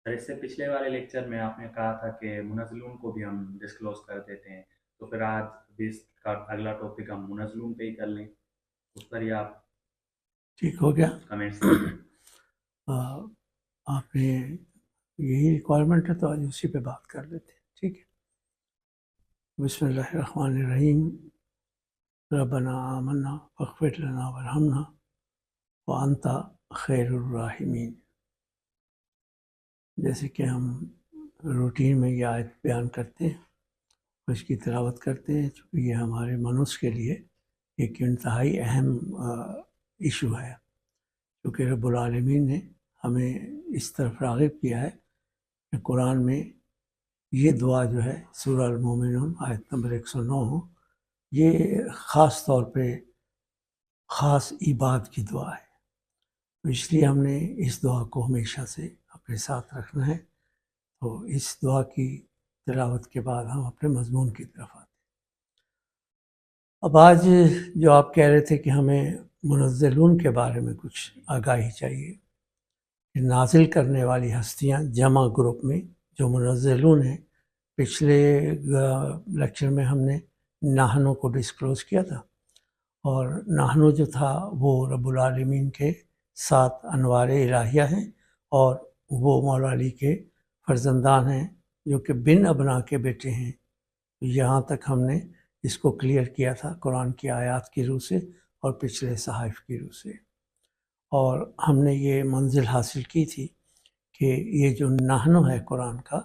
سر اس سے پچھلے والے لیکچر میں آپ نے کہا تھا کہ منزلون کو بھی ہم ڈسکلوز کر دیتے ہیں، تو پھر آج بھی اس کا اگلا ٹاپک ہم منزلون پہ ہی کر لیں، اس پر ہی آپ ٹھیک ہو گیا. کمنٹس دیجیے. آپ نے یہی ریکوائرمنٹ ہے تو آج اسی پہ بات کر لیتے ہیں. ٹھیک ہے. بسم اللہ الرحمن الرحیم. ربنا آمنا فاغفر لنا ورحمنا وانت خیر الراحمین. جیسے کہ ہم روٹین میں یہ آیت بیان کرتے ہیں، اس کی تلاوت کرتے ہیں، چونکہ یہ ہمارے منوس کے لیے ایک انتہائی اہم ایشو ہے، کیونکہ رب العالمین نے ہمیں اس طرف راغب کیا ہے کہ قرآن میں یہ دعا جو ہے سورہ المومنون آیت نمبر 109 یہ خاص طور پہ خاص عباد کی دعا ہے. تو اس لیے ہم نے اس دعا کو ہمیشہ سے اپنے ساتھ رکھنا ہے. تو اس دعا کی تلاوت کے بعد ہم اپنے مضمون کی طرف آتے ہیں. اب آج جو آپ کہہ رہے تھے کہ ہمیں منزلون کے بارے میں کچھ آگاہی چاہیے کہ نازل کرنے والی ہستیاں جمع گروپ میں جو منزلون ہیں، پچھلے لیکچر میں ہم نے نحنو کو ڈسکلوز کیا تھا، اور نحنو جو تھا وہ رب العالمین کے 7 انوار الہیہ ہیں، اور وہ مولا علی کے فرزندان ہیں جو کہ بن ابنا کے بیٹے ہیں. یہاں تک ہم نے اس کو کلیئر کیا تھا قرآن کی آیات کی روح سے اور پچھلے صحائف کی روح سے، اور ہم نے یہ منزل حاصل کی تھی کہ یہ جو نحنو ہے قرآن کا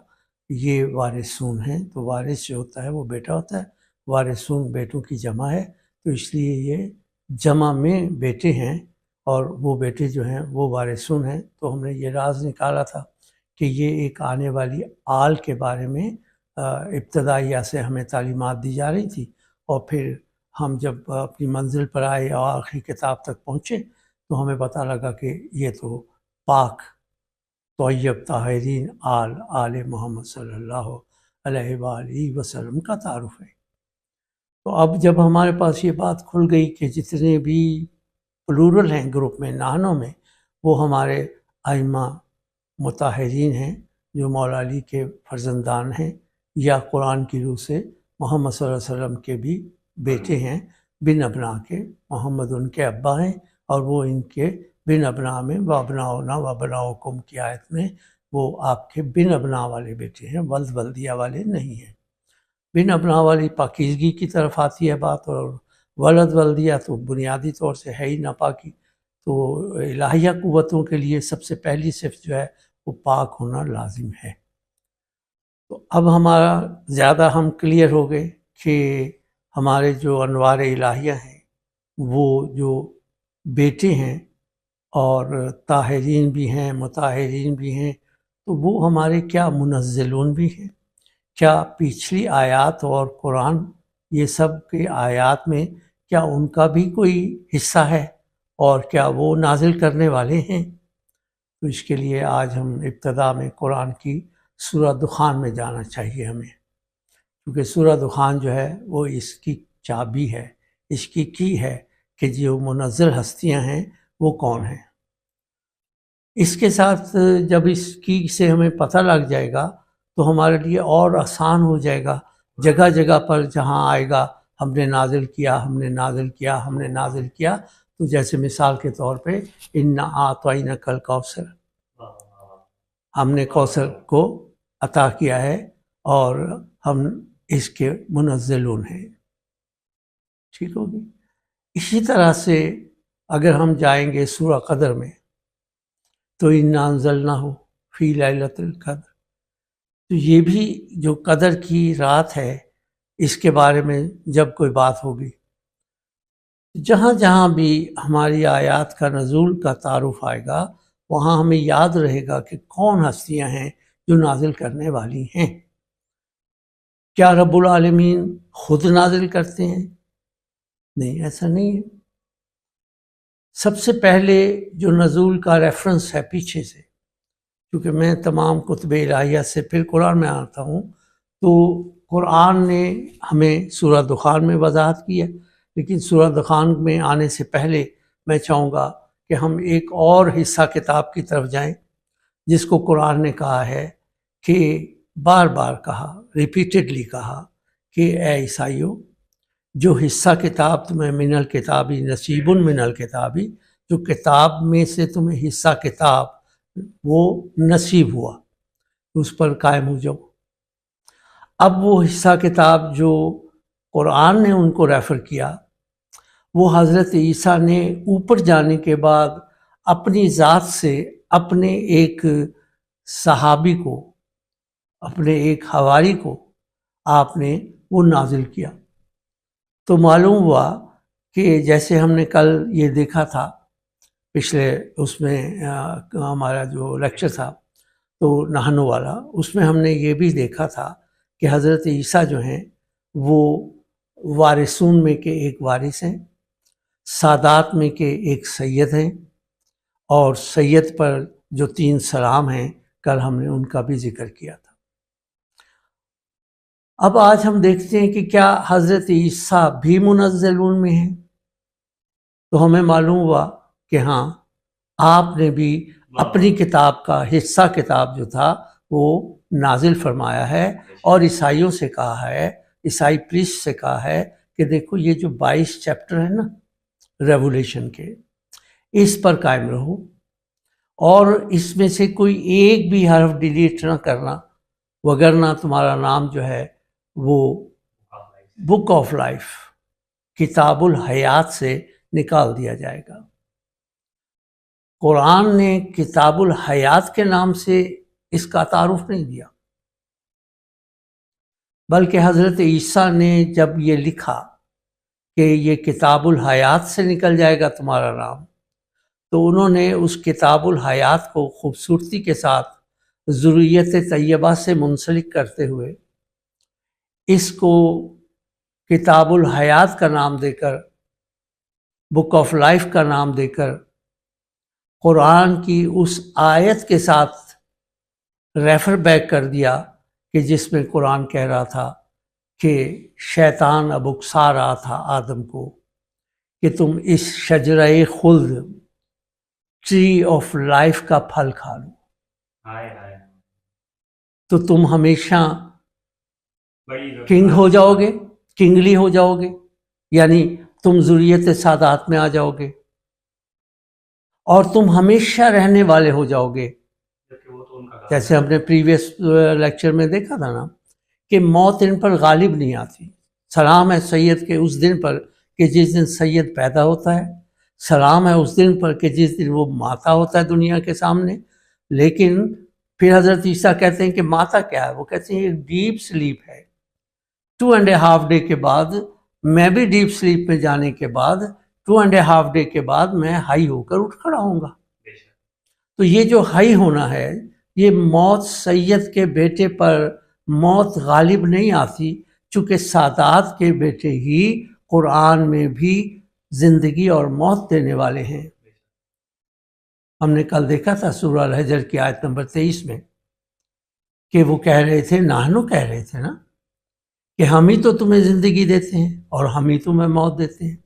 یہ وارثون ہیں. تو وارث جو ہوتا ہے وہ بیٹا ہوتا ہے، وارثون بیٹوں کی جمع ہے، تو اس لیے یہ جمع میں بیٹے ہیں، اور وہ بیٹے جو ہیں وہ وارثون ہیں. تو ہم نے یہ راز نکالا تھا کہ یہ ایک آنے والی آل کے بارے میں ابتدائیہ سے ہمیں تعلیمات دی جا رہی تھی، اور پھر ہم جب اپنی منزل پر آئے اور آخری کتاب تک پہنچے تو ہمیں پتہ لگا کہ یہ تو پاک طیب طاہرین آل محمد صلی اللہ علیہ وآلہ وسلم کا تعارف ہے. تو اب جب ہمارے پاس یہ بات کھل گئی کہ جتنے بھی پلورل ہیں گروپ میں نحنو میں وہ ہمارے ائمہ مطہرین ہیں جو مولا علی کے فرزندان ہیں، یا قرآن کی روح سے محمد صلی اللہ علیہ وسلم کے بھی بیٹے ہیں بن ابنا کے. محمد ان کے ابا ہیں اور وہ ان کے بن ابنا میں وابناؤنا وابناؤکم کی آیت میں وہ آپ کے بن ابنا والے بیٹے ہیں، ولد ولدیہ والے نہیں ہیں. بن ابنا والی پاکیزگی کی طرف آتی ہے بات، اور ولد ولدیہ تو بنیادی طور سے ہے ہی ناپاکی. تو الہیہ قوتوں کے لیے سب سے پہلی صفت جو ہے وہ پاک ہونا لازم ہے. تو اب ہمارا زیادہ ہم کلیئر ہو گئے کہ ہمارے جو انوار الہیہ ہیں وہ جو بیٹے ہیں اور طاہرین بھی ہیں مطہرین بھی ہیں، تو وہ ہمارے کیا منزلون بھی ہیں. کیا پچھلی آیات اور قرآن یہ سب کے آیات میں کیا ان کا بھی کوئی حصہ ہے، اور کیا وہ نازل کرنے والے ہیں؟ تو اس کے لیے آج ہم ابتدا میں قرآن کی سورہ دخان میں جانا چاہیے ہمیں، کیونکہ سورہ دخان جو ہے وہ اس کی چابی ہے، اس کی ہے کہ جو منزل ہستیاں ہیں وہ کون ہیں. اس کے ساتھ جب اس کی سے ہمیں پتہ لگ جائے گا تو ہمارے لیے اور آسان ہو جائے گا. جگہ جگہ پر جہاں آئے گا ہم نے نازل کیا، ہم نے نازل کیا، ہم نے نازل کیا، تو جیسے مثال کے طور پہ انا اعطیناک الکوثر، ہم نے کوثر کو عطا کیا ہے اور ہم اس کے منزلون ہیں. ٹھیک ہوگی. اسی طرح سے اگر ہم جائیں گے سورہ قدر میں تو انا انزلناہ فی لیلۃ القدر، تو یہ بھی جو قدر کی رات ہے اس کے بارے میں جب کوئی بات ہوگی، جہاں جہاں بھی ہماری آیات کا نزول کا تعارف آئے گا وہاں ہمیں یاد رہے گا کہ کون ہستیاں ہیں جو نازل کرنے والی ہیں. کیا رب العالمین خود نازل کرتے ہیں؟ نہیں، ایسا نہیں ہے. سب سے پہلے جو نزول کا ریفرنس ہے پیچھے سے، کیونکہ میں تمام کتب الہیہ سے پھر قرآن میں آتا ہوں، تو قرآن نے ہمیں سورہ دخان میں وضاحت کی ہے، لیکن سورہ دخان میں آنے سے پہلے میں چاہوں گا کہ ہم ایک اور حصہ کتاب کی طرف جائیں جس کو قرآن نے کہا ہے کہ بار بار کہا، ریپیٹڈلی کہا کہ اے عیسائیوں، جو حصہ کتاب تمہیں من الکتابی نصیب من الکتابی، جو کتاب میں سے تمہیں حصہ کتاب وہ نصیب ہوا، اس پر قائم ہو جاؤ۔ اب وہ حصہ کتاب جو قرآن نے ان کو ریفر کیا، وہ حضرت عیسیٰ نے اوپر جانے کے بعد اپنی ذات سے اپنے ایک صحابی کو، اپنے ایک حواری کو آپ نے وہ نازل کیا۔ تو معلوم ہوا کہ جیسے ہم نے کل یہ دیکھا تھا پچھلے اس میں ہمارا جو لیکچر تھا تو نہنو والا، اس میں ہم نے یہ بھی دیکھا تھا کہ حضرت عیسیٰ جو ہیں وہ وارثون میں کے ایک وارث ہیں، سادات میں کے ایک سید ہیں، اور سید پر جو 3 سلام ہیں کل ہم نے ان کا بھی ذکر کیا تھا۔ اب آج ہم دیکھتے ہیں کہ کیا حضرت عیسیٰ بھی منزلون میں ہیں، تو ہمیں معلوم ہوا کہ ہاں، آپ نے بھی اپنی کتاب کا حصہ کتاب جو تھا وہ نازل فرمایا ہے، اور عیسائیوں سے کہا ہے، عیسائی پریسٹ سے کہا ہے کہ دیکھو یہ جو 22 چیپٹر ہیں نا ریولیشن کے، اس پر قائم رہو، اور اس میں سے کوئی ایک بھی حرف ڈیلیٹ نہ کرنا، وگرنہ تمہارا نام جو ہے وہ بک آف لائف، کتاب الحیات سے نکال دیا جائے گا۔ قرآن نے کتاب الحیات کے نام سے اس کا تعارف نہیں دیا، بلکہ حضرت عیسیٰ نے جب یہ لکھا کہ یہ کتاب الحیات سے نکل جائے گا تمہارا نام، تو انہوں نے اس کتاب الحیات کو خوبصورتی کے ساتھ ذریت طیبہ سے منسلک کرتے ہوئے اس کو کتاب الحیات کا نام دے کر، بک آف لائف کا نام دے کر، قرآن کی اس آیت کے ساتھ ریفر بیک کر دیا کہ جس میں قرآن کہہ رہا تھا کہ شیطان اب اکسا رہا تھا آدم کو کہ تم اس شجرہ خلد، ٹری آف لائف کا پھل کھا لو تو تم ہمیشہ کنگ ہو جاؤ گے، کنگلی ہو جاؤ گے، یعنی تم ذریت سادات میں آ جاؤ گے، اور تم ہمیشہ رہنے والے ہو جاؤ گے۔ جیسے ہم نے پریویس لیکچر میں دیکھا تھا نا کہ موت ان پر غالب نہیں آتی۔ سلام ہے سید کے اس دن پر کہ جس دن سید پیدا ہوتا ہے، سلام ہے اس دن پر کہ جس دن وہ ماتا ہوتا ہے دنیا کے سامنے۔ لیکن پھر حضرت عیسیٰ کہتے ہیں کہ ماتا کیا ہے؟ وہ کہتے ہیں ایک ڈیپ سلیپ ہے، 2.5 ڈے کے بعد میں بھی ڈیپ سلیپ میں جانے کے بعد 2.5 ڈے کے بعد میں ہائی ہو کر اٹھ کھڑا ہوں گا۔ تو یہ جو ہائی ہونا ہے، یہ موت سید کے بیٹے پر موت غالب نہیں آتی، چونکہ سادات کے بیٹے ہی قرآن میں بھی زندگی اور موت دینے والے ہیں۔ ہم نے کل دیکھا تھا سورہ الحجر کی آیت نمبر 23 میں کہ وہ کہہ رہے تھے، نحنو کہہ رہے تھے نا کہ ہم ہی تو تمہیں زندگی دیتے ہیں اور ہم ہی تمہیں موت دیتے ہیں،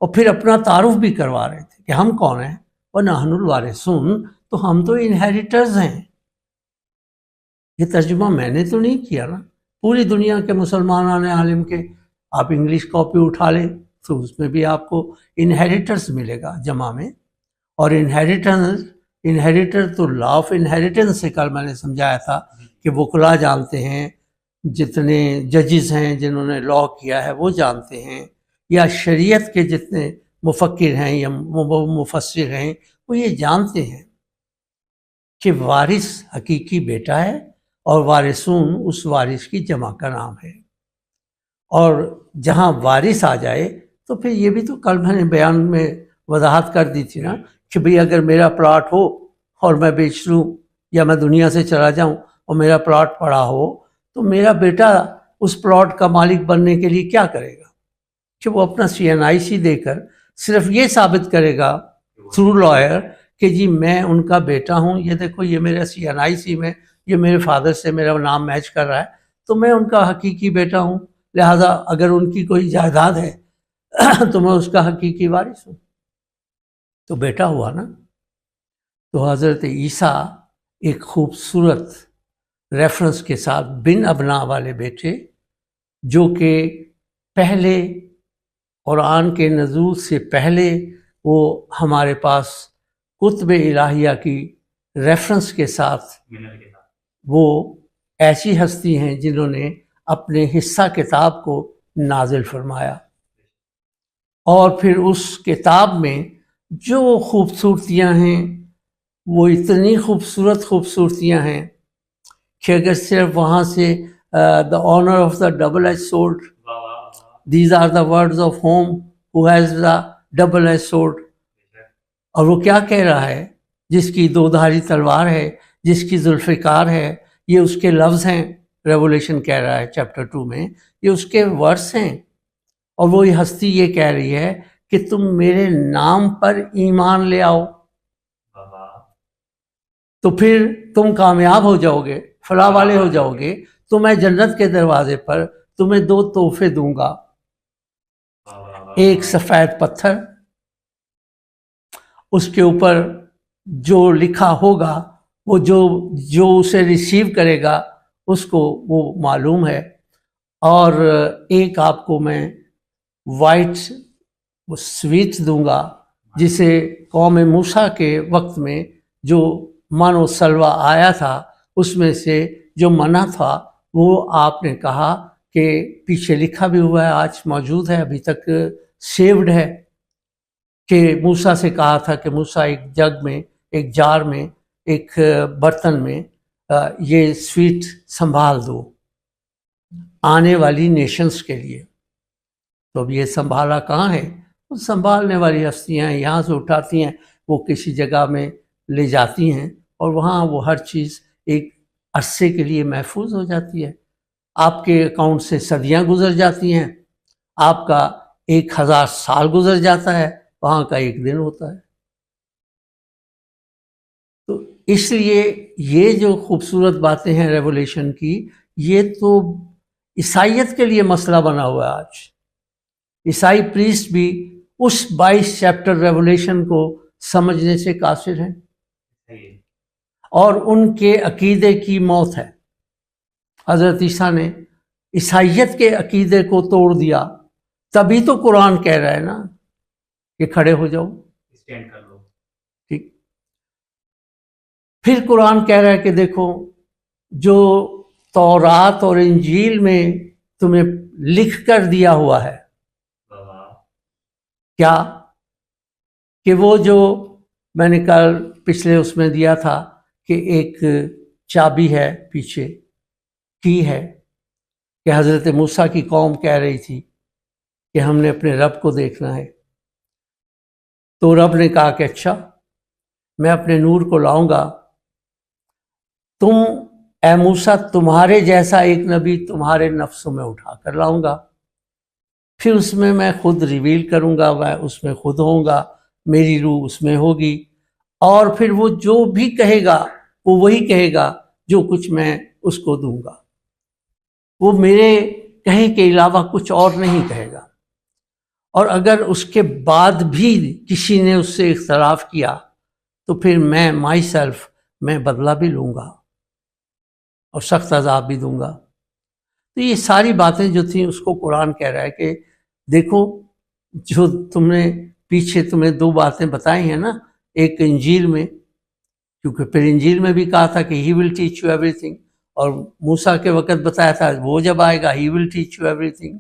اور پھر اپنا تعارف بھی کروا رہے تھے کہ ہم کون ہیں، وَنَحْنُ الْوَارِثُونَ، تو ہم تو انہیریٹرز ہیں۔ یہ ترجمہ میں نے تو نہیں کیا نا، پوری دنیا کے مسلمانان عالم کے، آپ انگلش کاپی اٹھا لیں تو اس میں بھی آپ کو انہیریٹرز ملے گا جمع میں، اور انہیریٹر تو لا آف انہیریٹنس سے کل میں نے سمجھایا تھا کہ وکلا جانتے ہیں، جتنے ججز ہیں جنہوں نے لا کیا ہے وہ جانتے ہیں، یا شریعت کے جتنے مفکر ہیں یا مفسر ہیں وہ یہ جانتے ہیں کہ وارث حقیقی بیٹا ہے، اور وارثون اس وارث کی جمع کا نام ہے، اور جہاں وارث آ جائے تو پھر یہ بھی تو کل میں نے بیان میں وضاحت کر دی تھی نا کہ بھئی اگر میرا پلاٹ ہو اور میں بیچ لوں یا میں دنیا سے چلا جاؤں اور میرا پلاٹ پڑا ہو، تو میرا بیٹا اس پلاٹ کا مالک بننے کے لیے کیا کرے گا کہ وہ اپنا CNIC دے کر صرف یہ ثابت کرے گا تھرو لائر کہ جی میں ان کا بیٹا ہوں، یہ دیکھو یہ میرا CNIC میں یہ میرے فادر سے میرا نام میچ کر رہا ہے، تو میں ان کا حقیقی بیٹا ہوں، لہٰذا اگر ان کی کوئی جائیداد ہے تو میں اس کا حقیقی وارث ہوں، تو بیٹا ہوا نا۔ تو حضرت عیسیٰ ایک خوبصورت ریفرنس کے ساتھ بن ابنا والے بیٹے جو کہ پہلے قرآن کے نزول سے پہلے وہ ہمارے پاس کتب الہیہ کی ریفرنس کے ساتھ وہ ایسی ہستی ہیں جنہوں نے اپنے حصہ کتاب کو نازل فرمایا، اور پھر اس کتاب میں جو خوبصورتیاں ہیں وہ اتنی خوبصورتیاں ہیں کہ اگر صرف وہاں سے the honor of the double-edged sword, these are the words of him who has the double-edged sword. اور وہ کیا کہہ رہا ہے؟ جس کی دو دھاری تلوار ہے، جس کی ذوالفقار ہے، یہ اس کے لفظ ہیں. ریولیشن کہہ رہا ہے چیپٹر 2 میں، یہ اس کے ورس ہیں. اور وہ ہستی یہ کہہ رہی ہے کہ تم میرے نام پر ایمان لے آؤ تو پھر تم کامیاب ہو جاؤ گے، فلاح والے ہو جاؤ گے. تو میں جنت کے دروازے پر تمہیں 2 تحفے دوں گا، ایک سفید پتھر، اس کے اوپر جو لکھا ہوگا وہ جو اسے ریسیو کرے گا اس کو وہ معلوم ہے، اور ایک آپ کو میں وائٹ سویٹ دوں گا جسے قوم موسیٰ کے وقت میں جو من و سلوہ آیا تھا اس میں سے جو منع تھا وہ آپ نے کہا کہ پیچھے لکھا بھی ہوا ہے، آج موجود ہے، ابھی تک سیوڈ ہے، کہ موسیٰ سے کہا تھا کہ موسیٰ ایک جگ میں، ایک جار میں، ایک برتن میں یہ سویٹ سنبھال دو آنے والی نیشنز کے لیے. تو اب یہ سنبھالا کہاں ہے؟ وہ سنبھالنے والی ہستیاں یہاں سے اٹھاتی ہیں، وہ کسی جگہ میں لے جاتی ہیں، اور وہاں وہ ہر چیز ایک عرصے کے لیے محفوظ ہو جاتی ہے. آپ کے اکاؤنٹ سے صدیاں گزر جاتی ہیں، آپ کا 1000 سال گزر جاتا ہے، وہاں کا 1 دن ہوتا ہے. تو اس لیے یہ جو خوبصورت باتیں ہیں ریولیشن کی، یہ تو عیسائیت کے لیے مسئلہ بنا ہوا ہے. آج عیسائی پریسٹ بھی اس 22 چیپٹر ریولیشن کو سمجھنے سے قاصر ہیں، اور ان کے عقیدے کی موت ہے. حضرت عیسیٰ نے عیسائیت کے عقیدے کو توڑ دیا، تبھی تو قرآن کہہ رہا ہے نا کہ کھڑے ہو جاؤ، اسٹینڈ کر لو. ٹھیک. پھر قرآن کہہ رہا ہے کہ دیکھو جو تورات اور انجیل میں تمہیں لکھ کر دیا ہوا ہے، کیا کہ وہ جو میں نے کل پچھلے اس میں دیا تھا کہ ایک چابی ہے پیچھے کی ہے، کہ حضرت موسیٰ کی قوم کہہ رہی تھی کہ ہم نے اپنے رب کو دیکھنا ہے. تو رب نے کہا کہ اچھا میں اپنے نور کو لاؤں گا، تم اے موسیٰ تمہارے جیسا ایک نبی تمہارے نفسوں میں اٹھا کر لاؤں گا، پھر اس میں خود ریویل کروں گا، میں اس میں خود ہوں گا، میری روح اس میں ہوگی، اور پھر وہ جو بھی کہے گا وہ وہی کہے گا جو کچھ میں اس کو دوں گا. وہ میرے کہے کے علاوہ کچھ اور نہیں کہے گا. اور اگر اس کے بعد بھی کسی نے اس سے اختلاف کیا تو پھر میں مائی سیلف میں بدلہ بھی لوں گا اور سخت عذاب بھی دوں گا. تو یہ ساری باتیں جو تھیں اس کو قرآن کہہ رہا ہے کہ دیکھو جو تم نے پیچھے تمہیں 2 باتیں بتائی ہیں نا، ایک انجیل میں، کیونکہ پھر انجیل میں بھی کہا تھا کہ he will teach you everything, اور موسیٰ کے وقت بتایا تھا وہ جب آئے گا he will teach you everything.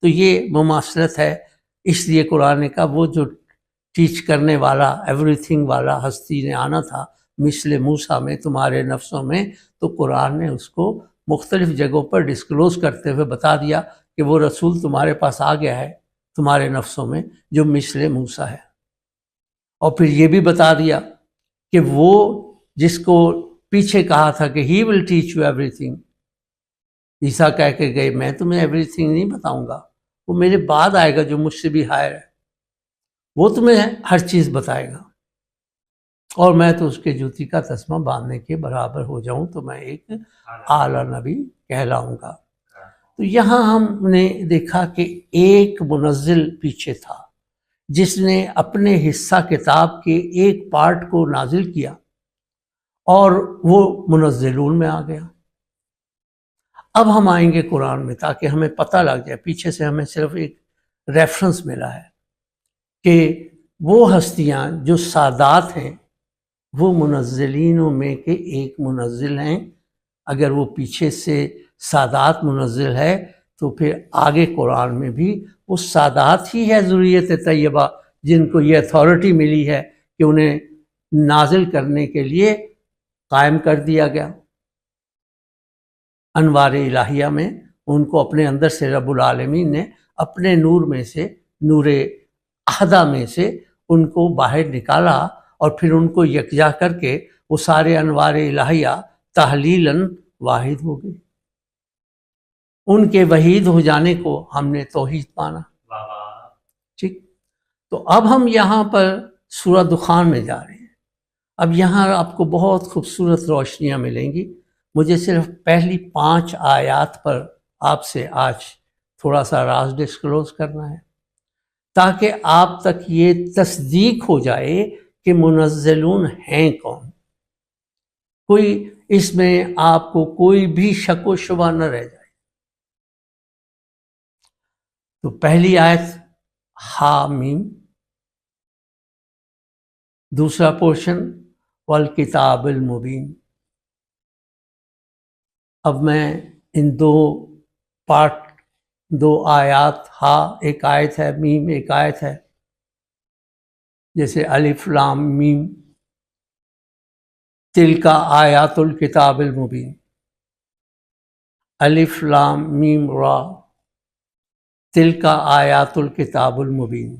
تو یہ مماثلت ہے. اس لیے قرآن نے کہا وہ جو ٹیچ کرنے والا ایوری تھنگ والا ہستی نے آنا تھا مثل موسیٰ میں تمہارے نفسوں میں، تو قرآن نے اس کو مختلف جگہوں پر ڈسکلوز کرتے ہوئے بتا دیا کہ وہ رسول تمہارے پاس آ گیا ہے تمہارے نفسوں میں جو مثل موسیٰ ہے. اور پھر یہ بھی بتا دیا کہ وہ جس کو پیچھے کہا تھا کہ he will teach you everything, Isa کہہ کے گئے میں تمہیں ایوری تھنگ نہیں بتاؤں گا، وہ میرے بعد آئے گا جو مجھ سے بھی ہائر ہے، وہ تمہیں ہر چیز بتائے گا، اور میں تو اس کے جوتی کا تسمہ باندھنے کے برابر ہو جاؤں تو میں ایک اعلیٰ نبی کہلاؤں گا. تو یہاں ہم نے دیکھا کہ ایک منزل پیچھے تھا جس نے اپنے حصہ کتاب کے ایک پارٹ کو نازل کیا، اور وہ منزلون میں آ گیا۔ اب ہم آئیں گے قرآن میں تاکہ ہمیں پتہ لگ جائے، پیچھے سے ہمیں صرف ایک ریفرنس ملا ہے کہ وہ ہستیاں جو سادات ہیں وہ منزلینوں میں کے ایک منزل ہیں۔ اگر وہ پیچھے سے سادات منزل ہے تو پھر آگے قرآن میں بھی وہ سادات ہی ہے ذریت طیبہ جن کو یہ اتھارٹی ملی ہے کہ انہیں نازل کرنے کے لیے قائم کر دیا گیا۔ انوار الہیہ میں ان کو اپنے اندر سے رب العالمین نے اپنے نور میں سے، نور احدہ میں سے ان کو باہر نکالا اور پھر ان کو یکجا کر کے وہ سارے انوار الہیہ تحلیلاً واحد ہو گئے۔ ان کے وحید ہو جانے کو ہم نے توحید مانا۔ ٹھیک، تو اب ہم یہاں پر سورہ دخان میں جا رہے ہیں۔ اب یہاں آپ کو بہت خوبصورت روشنیاں ملیں گی۔ مجھے صرف پہلی 5 آیات پر آپ سے آج تھوڑا سا راز ڈسکلوز کرنا ہے تاکہ آپ تک یہ تصدیق ہو جائے کہ منزلون ہیں کون، کوئی اس میں آپ کو کوئی بھی شک و شبہ نہ رہ جائے۔ تو پہلی آیت حامیم، دوسرا پورشن والکتاب المبین۔ اب میں ان دو آیات، ہا ایک آیت ہے، میم ایک آیت ہے، جیسے الف لام میم تلک آیات الکتاب المبین، الف لام میم را تلک آیات الکتاب المبین۔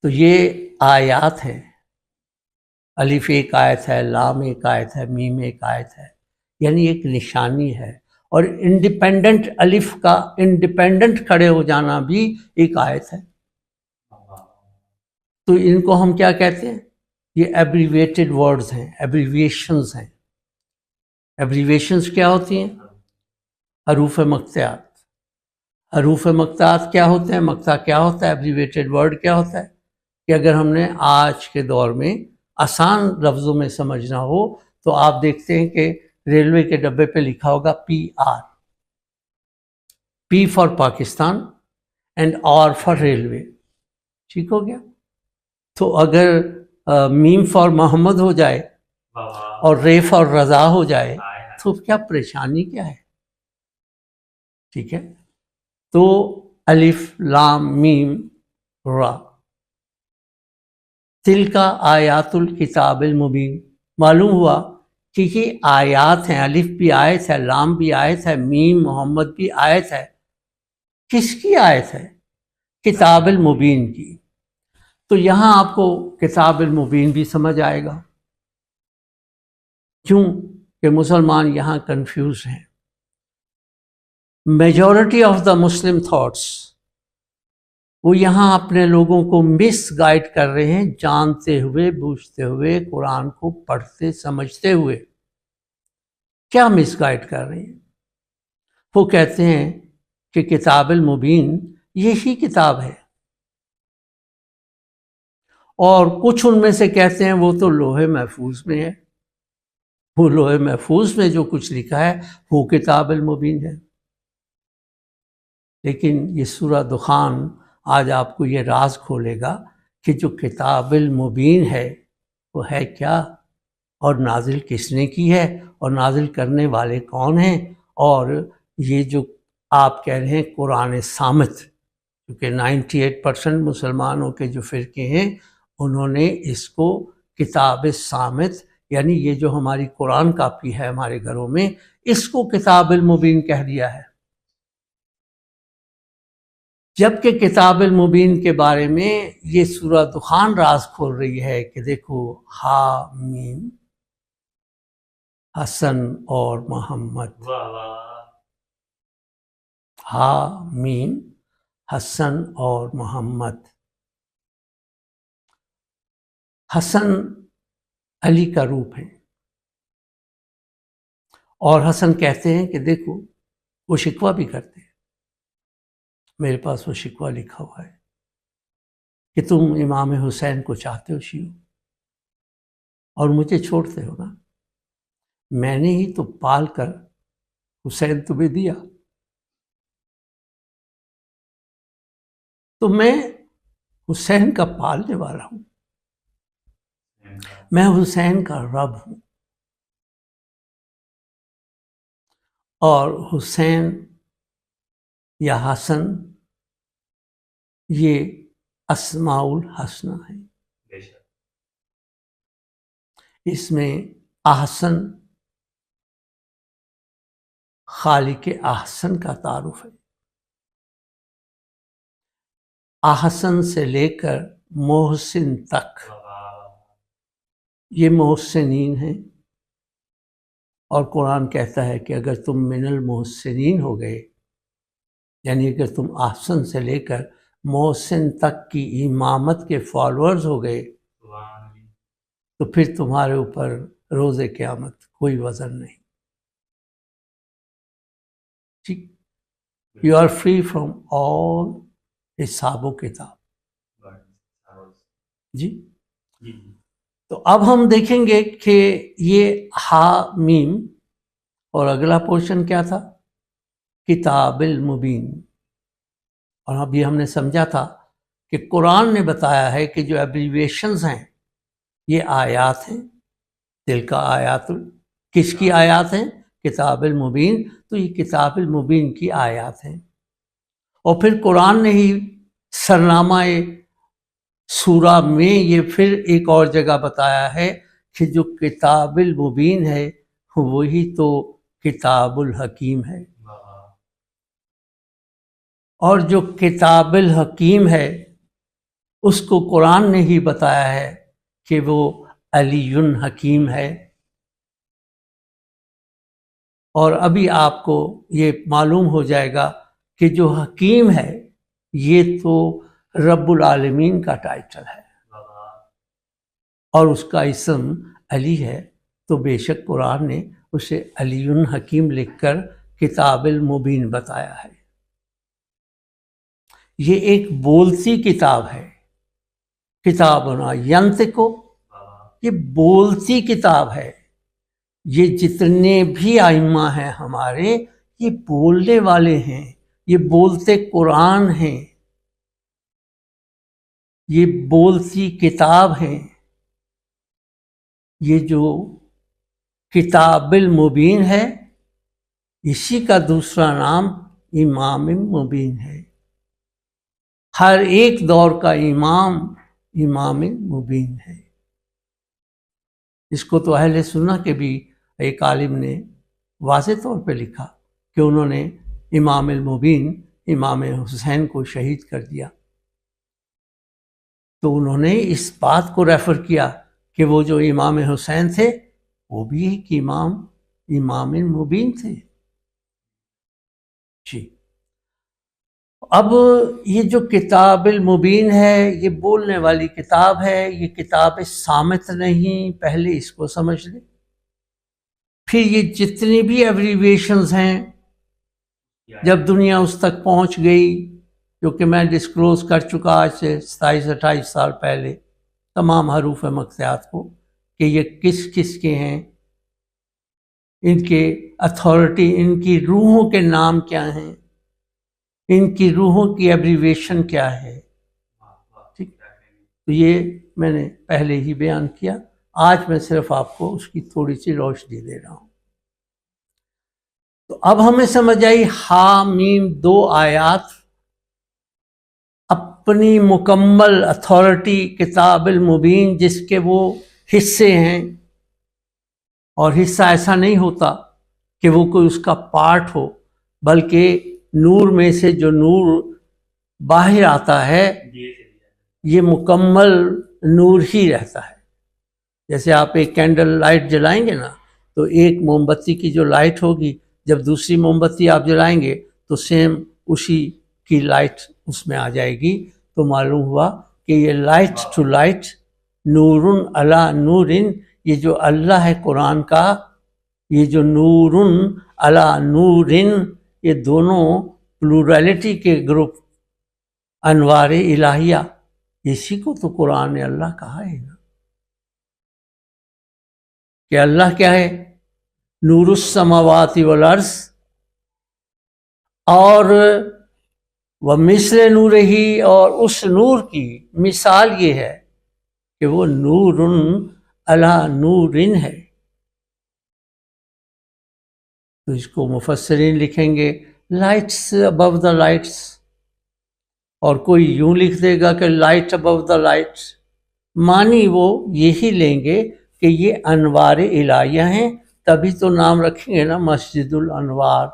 تو یہ آیات ہیں، الف ایک آیت ہے، لام ایک آیت ہے، میم ایک آیت ہے، یعنی ایک نشانی ہے۔ اور انڈیپینڈنٹ الف کا انڈیپینڈنٹ کھڑے ہو جانا بھی ایک آیت ہے۔ تو ان کو ہم کیا کہتے ہیں؟ یہ ایبریویٹڈ ورڈز ہیں، ایبریویشنز ہیں۔ ایبریویشنز کیا ہوتی ہیں؟ حروف مقطعات۔ حروف مقطعات کیا ہوتے ہیں؟ مقطع کیا ہوتا ہے؟ ایبریویٹڈ ورڈ کیا ہوتا ہے؟ کہ اگر ہم نے آج کے دور میں آسان لفظوں میں سمجھنا ہو تو آپ دیکھتے ہیں کہ ریلوے کے ڈبے پہ لکھا ہوگا P R, P for Pakistan and R for railway, ٹھیک ہو گیا؟ تو اگر میم فار محمد ہو جائے اور رے فار رضا ہو جائے تو کیا پریشانی کیا ہے؟ ٹھیک ہے، تو الف لام میم را تلک آیات الکتاب المبین، معلوم ہوا کہ یہ آیات ہیں، الف بھی آیت ہے، لام بھی آیت ہے، میم محمد بھی آیت ہے۔ کس کی آیت ہے؟ کتاب المبین کی۔ تو یہاں آپ کو کتاب المبین بھی سمجھ آئے گا، کیوں کہ مسلمان یہاں کنفیوز ہیں۔ Majority of the Muslim thoughts وہ یہاں اپنے لوگوں کو مس گائیڈ کر رہے ہیں، جانتے ہوئے بوجھتے ہوئے، قرآن کو پڑھتے سمجھتے ہوئے۔ کیا مس گائیڈ کر رہے ہیں؟ وہ کہتے ہیں کہ کتاب المبین یہی کتاب ہے، اور کچھ ان میں سے کہتے ہیں وہ تو لوح محفوظ میں ہے، وہ لوح محفوظ میں جو کچھ لکھا ہے وہ کتاب المبین ہے۔ لیکن یہ سورہ دخان آج آپ کو یہ راز کھولے گا کہ جو کتاب المبین ہے وہ ہے کیا، اور نازل کس نے کی ہے، اور نازل کرنے والے کون ہیں۔ اور یہ جو آپ کہہ رہے ہیں قرآن صامت، کیونکہ 98% مسلمانوں کے جو فرقے ہیں انہوں نے اس کو کتاب صامت، یعنی یہ جو ہماری قرآن کاپی ہے ہمارے گھروں میں، اس کو کتاب المبین کہہ دیا ہے، جبکہ کتاب المبین کے بارے میں یہ سورہ دخان راز کھول رہی ہے کہ دیکھو ہا میم حسن اور محمد، ہا میم حسن اور محمد۔ حسن علی کا روپ ہے، اور حسن کہتے ہیں کہ دیکھو، وہ شکوہ بھی کرتے ہیں، میرے پاس وہ شکوہ لکھا ہوا ہے کہ تم امام حسین کو چاہتے ہو شیعو، اور مجھے چھوڑتے ہو نا، میں نے ہی تو پال کر حسین تمہیں دیا، تو میں حسین کا پالنے والا ہوں، میں حسین کا رب ہوں، اور حسین یا حسن یہ اسماء الحسنہ ہے، اس میں احسن خالق احسن کا تعارف ہے، احسن سے لے کر محسن تک یہ محسنین ہیں، اور قرآن کہتا ہے کہ اگر تم من المحسنین ہو گئے، یعنی اگر تم احسن سے لے کر محسن تک کی امامت کے فالوورز ہو گئے تو پھر تمہارے اوپر روز قیامت کوئی وزن نہیں، ٹھیک، you are free from all حساب و کتاب، جی۔ تو اب ہم دیکھیں گے کہ یہ ہا میم اور اگلا پورشن کیا تھا، کتاب المبین، اور ابھی ہم نے سمجھا تھا کہ قرآن نے بتایا ہے کہ جو ایبریویشنز ہیں یہ آیات ہیں، تلک آیات، کس کی آیات ہیں، کتاب المبین، تو یہ کتاب المبین کی آیات ہیں، اور پھر قرآن نے ہی سرنامہ سورہ میں یہ پھر ایک اور جگہ بتایا ہے کہ جو کتاب المبین ہے وہی تو کتاب الحکیم ہے، اور جو کتاب الحکیم ہے اس کو قرآن نے ہی بتایا ہے کہ وہ علی حکیم ہے، اور ابھی آپ کو یہ معلوم ہو جائے گا کہ جو حکیم ہے یہ تو رب العالمین کا ٹائٹل ہے اور اس کا اسم علی ہے، تو بے شک قرآن نے اسے علی حکیم لکھ کر کتاب المبین بتایا ہے۔ یہ ایک بولتی کتاب ہے، کتابنا ینطقو، یہ بولتی کتاب ہے، یہ جتنے بھی ائمہ ہیں ہمارے یہ بولنے والے ہیں، یہ بولتے قرآن ہیں، یہ بولتی کتاب ہیں، یہ جو کتاب المبین ہے اسی کا دوسرا نام امام مبین ہے، ہر ایک دور کا امام امام مبین ہے۔ اس کو تو اہل سنہ کے بھی ایک عالم نے واضح طور پہ لکھا کہ انہوں نے امام المبین امام حسین کو شہید کر دیا، تو انہوں نے اس بات کو ریفر کیا کہ وہ جو امام حسین تھے وہ بھی ایک امام مبین تھے، جی۔ اب یہ جو کتاب المبین ہے یہ بولنے والی کتاب ہے، یہ کتاب صامت نہیں، پہلے اس کو سمجھ لیں۔ پھر یہ جتنی بھی ایبریویشنز ہیں جب دنیا اس تک پہنچ گئی، جو کہ میں ڈسکلوز کر چکا آج سے 27-28 سال پہلے، تمام حروف مقطعات کو، کہ یہ کس کس کے ہیں، ان کے اتھارٹی، ان کی روحوں کے نام کیا ہیں، ان کی روحوں کی ایبریویشن کیا ہے، ٹھیک، تو یہ میں نے پہلے ہی بیان کیا، آج میں صرف آپ کو اس کی تھوڑی سی روشنی دے رہا ہوں۔ تو اب ہمیں سمجھ آئی ہا میم 2 آیات اپنی مکمل اتھارٹی کتاب المبین جس کے وہ حصے ہیں، اور حصہ ایسا نہیں ہوتا کہ وہ کوئی اس کا پارٹ ہو، بلکہ نور میں سے جو نور باہر آتا ہے یہ مکمل نور ہی رہتا ہے۔ جیسے آپ ایک کینڈل لائٹ جلائیں گے نا، تو ایک موم بتی کی جو لائٹ ہوگی، جب دوسری موم بتی آپ جلائیں گے تو سیم اسی کی لائٹ اس میں آ جائے گی، تو معلوم ہوا کہ یہ لائٹ ٹو لائٹ، نورن علی نورن، یہ جو اللہ ہے قرآن کا، یہ جو نورن علی نورن، یہ دونوں پلورالٹی کے گروپ انوار الہیہ، اسی کو تو قرآن نے اللہ کہا ہے نا۔ کہ اللہ کیا ہے؟ نور السماوات والارض، اور وہ مثل نور ہی، اور اس نور کی مثال یہ ہے کہ وہ نور علی نور ہے. تو اس کو مفسرین لکھیں گے لائٹس ابو دا لائٹس، اور کوئی یوں لکھ دے گا کہ لائٹ ابو دا لائٹس. معنی وہ یہی لیں گے کہ یہ انوار الہیہ ہیں، تبھی تو نام رکھیں گے نا مسجد الانوار.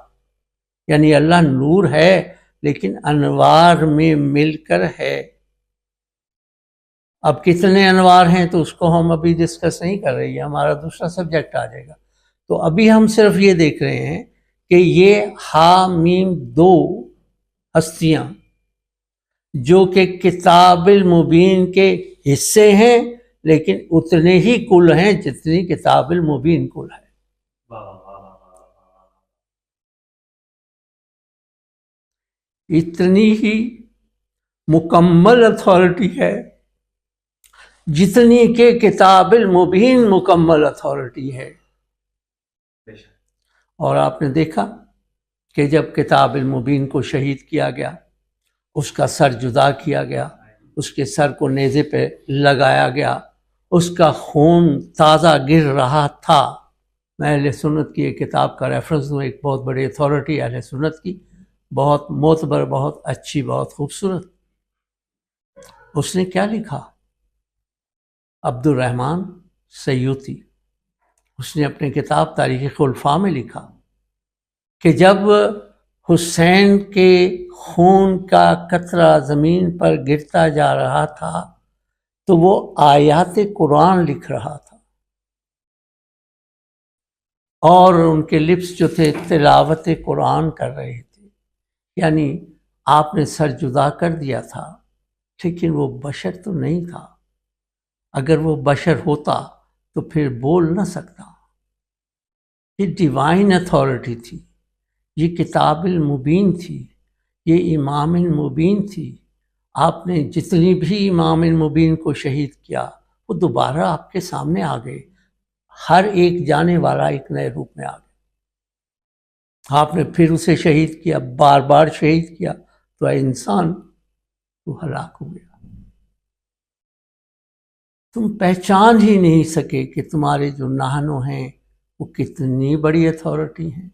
یعنی اللہ نور ہے لیکن انوار میں مل کر ہے. اب کتنے انوار ہیں تو اس کو ہم ابھی ڈسکس نہیں کر رہے ہیں، ہمارا دوسرا سبجیکٹ آ جائے گا. تو ابھی ہم صرف یہ دیکھ رہے ہیں کہ یہ حامیم دو ہستیاں جو کہ کتاب المبین کے حصے ہیں، لیکن اتنے ہی کل ہیں جتنی کتاب المبین کل ہے. اتنی ہی مکمل اتھارٹی ہے جتنی کہ کتاب المبین مکمل اتھارٹی ہے. اور آپ نے دیکھا کہ جب کتاب المبین کو شہید کیا گیا، اس کا سر جدا کیا گیا، اس کے سر کو نیزے پہ لگایا گیا، اس کا خون تازہ گر رہا تھا. میں اہل سنت کی ایک کتاب کا ریفرنس دوں، ایک بہت بڑی اتھارٹی اہل سنت کی، بہت معتبر، بہت اچھی، بہت خوبصورت. اس نے کیا لکھا؟ عبد الرحمن سیوطی، اس نے اپنے کتاب تاریخ خلفاء میں لکھا کہ جب حسین کے خون کا قطرہ زمین پر گرتا جا رہا تھا تو وہ آیات قرآن لکھ رہا تھا، اور ان کے لپس جو تھے تلاوت قرآن کر رہے تھے. یعنی آپ نے سر جدا کر دیا تھا، لیکن وہ بشر تو نہیں تھا. اگر وہ بشر ہوتا تو پھر بول نہ سکتا. یہ ڈیوائن اتھارٹی تھی، یہ کتاب المبین تھی، یہ امام المبین تھی. آپ نے جتنی بھی امام المبین کو شہید کیا وہ دوبارہ آپ کے سامنے آ گئے. ہر ایک جانے والا ایک نئے روپ میں آ گیا. آپ نے پھر اسے شہید کیا، بار بار شہید کیا، تو اے انسان تو ہلاک ہو گیا. تم پہچان ہی نہیں سکے کہ تمہارے جو نہنو ہیں وہ کتنی بڑی اتھارٹی ہیں،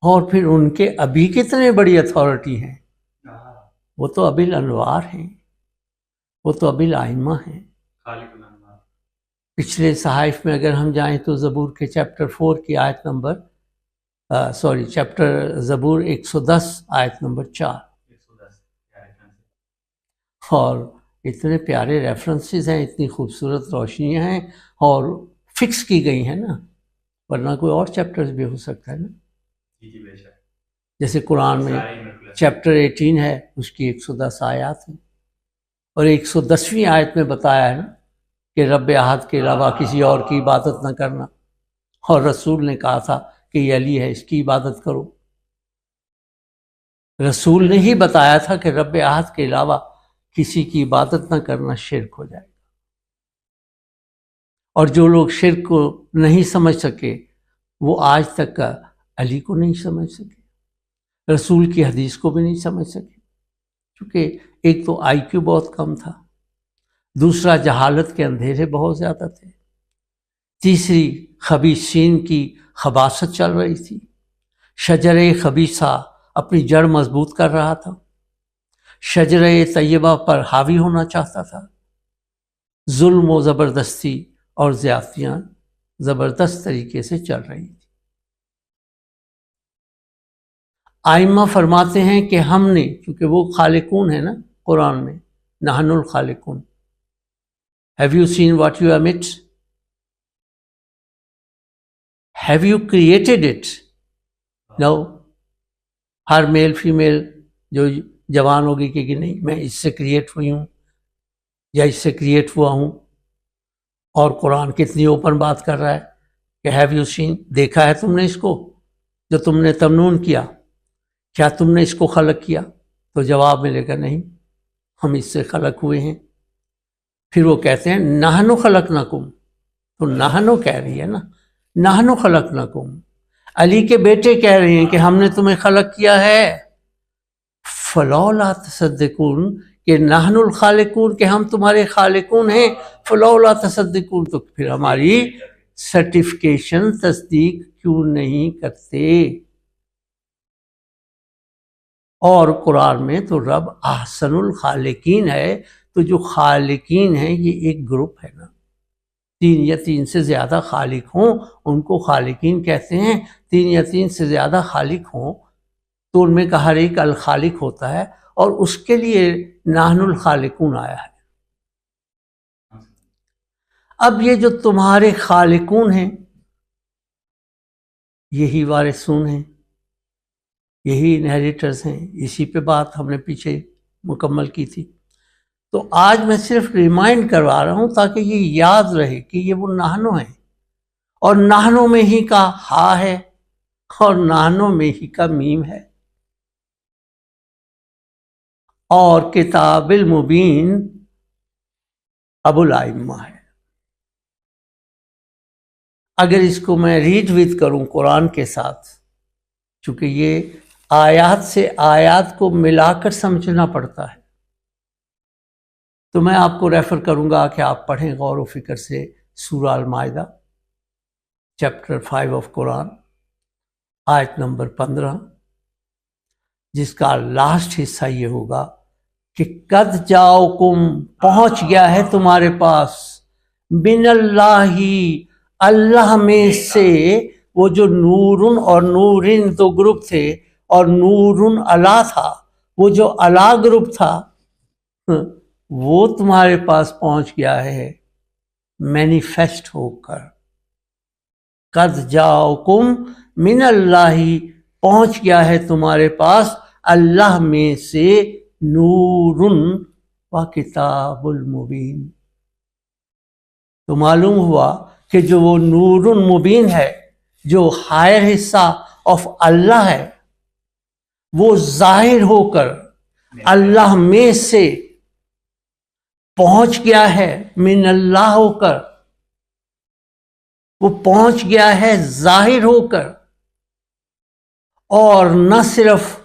اور پھر ان کے ابھی کتنے بڑی اتھارٹی ہیں. وہ تو ابھی الانوار ہیں، وہ تو ابھی الائمہ ہیں. پچھلے صحائف میں اگر ہم جائیں تو زبور کے چیپٹر 4 کی آیت نمبر چیپٹر زبور 110 آیت نمبر 4، اور اتنے پیارے ریفرنسز ہیں، اتنی خوبصورت روشنیاں ہیں، اور فکس کی گئی ہیں نا، ورنہ کوئی اور چیپٹرز بھی ہو سکتا ہے نا. جیسے قرآن میں چیپٹر 18 ہے، اس کی 110 آیات ہیں، اور 110ویں آیت میں بتایا ہے نا کہ رب احد کے علاوہ کسی اور کی عبادت نہ کرنا، اور رسول نے کہا تھا کہ یہ علی ہے، اس کی عبادت کرو. رسول نے ہی بتایا تھا کہ رب احد کے علاوہ کسی کی عبادت نہ کرنا شرک ہو جائے گا. اور جو لوگ شرک کو نہیں سمجھ سکے وہ آج تک علی کو نہیں سمجھ سکے، رسول کی حدیث کو بھی نہیں سمجھ سکے، کیونکہ ایک تو آئی کیو بہت کم تھا، دوسرا جہالت کے اندھیرے بہت زیادہ تھے، تیسری خبیثین کی خباثت چل رہی تھی. شجر خبیثہ اپنی جڑ مضبوط کر رہا تھا، شجر طیبہ پر حاوی ہونا چاہتا تھا. ظلم و زبردستی اور زیادتیاں زبردست طریقے سے چل رہی تھی. آئمہ فرماتے ہیں کہ ہم نے، کیونکہ وہ خالقون ہے نا قرآن میں، نحن الخالقون. Have you seen what you emit? Have you created it? No. Hare male female جو جوان ہوگی کہ نہیں میں اس سے کریٹ ہوئی ہوں یا اس سے کریٹ ہوا ہوں. اور قرآن کتنی اوپن بات کر رہا ہے کہ ہیو یو سین، دیکھا ہے تم نے اس کو جو تم نے تمنون کیا، کیا تم نے اس کو خلق کیا؟ تو جواب ملے گا نہیں، ہم اس سے خلق ہوئے ہیں. پھر وہ کہتے ہیں نحن خلقناکم، تو نحنو کہہ رہی ہے نا، نحنو خلقناکم، علی کے بیٹے کہہ رہے ہیں کہ ہم نے تمہیں خلق کیا ہے، فلولا تصدقون، کہ نحن الخالقون، کہ ہم تمہارے خالقون ہیں، فلولا تصدقون، تو پھر ہماری سرٹیفکیشن تصدیق کیوں نہیں کرتے؟ اور قرآن میں تو رب احسن الخالقین ہے، تو جو خالقین ہیں یہ ایک گروپ ہے نا، 3 یا 3 سے زیادہ خالق ہوں ان کو خالقین کہتے ہیں، 3 یا 3 سے زیادہ خالق ہوں تو ان میں کا ہر ایک الخالق ہوتا ہے، اور اس کے لیے نحن الخالقون آیا ہے۔ اب یہ جو تمہارے خالقون ہیں یہی وارثون ہیں، یہی انہیریٹرز ہیں، اسی پہ بات ہم نے پیچھے مکمل کی تھی۔ تو آج میں صرف ریمائنڈ کروا رہا ہوں تاکہ یہ یاد رہے کہ یہ وہ نحنو ہیں، اور نحنو میں ہی کا ہا ہے اور نحنو میں ہی کا میم ہے، اور کتاب المبین ابو الائمہ ہے۔ اگر اس کو میں ریڈ وتھ کروں قرآن کے ساتھ، چونکہ یہ آیات سے آیات کو ملا کر سمجھنا پڑتا ہے، تو میں آپ کو ریفر کروں گا کہ آپ پڑھیں غور و فکر سے سورہ المائدہ چیپٹر 5 آف قرآن، آیت نمبر 15، جس کا لاسٹ حصہ یہ ہوگا کہ قد جاؤکم، پہنچ گیا ہے تمہارے پاس، من اللہ، اللہ میں سے، وہ جو نورن اور نورن دو گروپ تھے، اور نورن علا تھا، وہ جو علا گروپ تھا وہ تمہارے پاس پہنچ گیا ہے مینیفیسٹ ہو کر۔ قد جاؤکم من اللہ، پہنچ گیا ہے تمہارے پاس اللہ میں سے نورن و کتاب المبین۔ تو معلوم ہوا کہ جو وہ نور مبین ہے، جو ہائر حصہ آف اللہ ہے، وہ ظاہر ہو کر اللہ میں سے پہنچ گیا ہے، من اللہ ہو کر وہ پہنچ گیا ہے ظاہر ہو کر، اور نہ صرف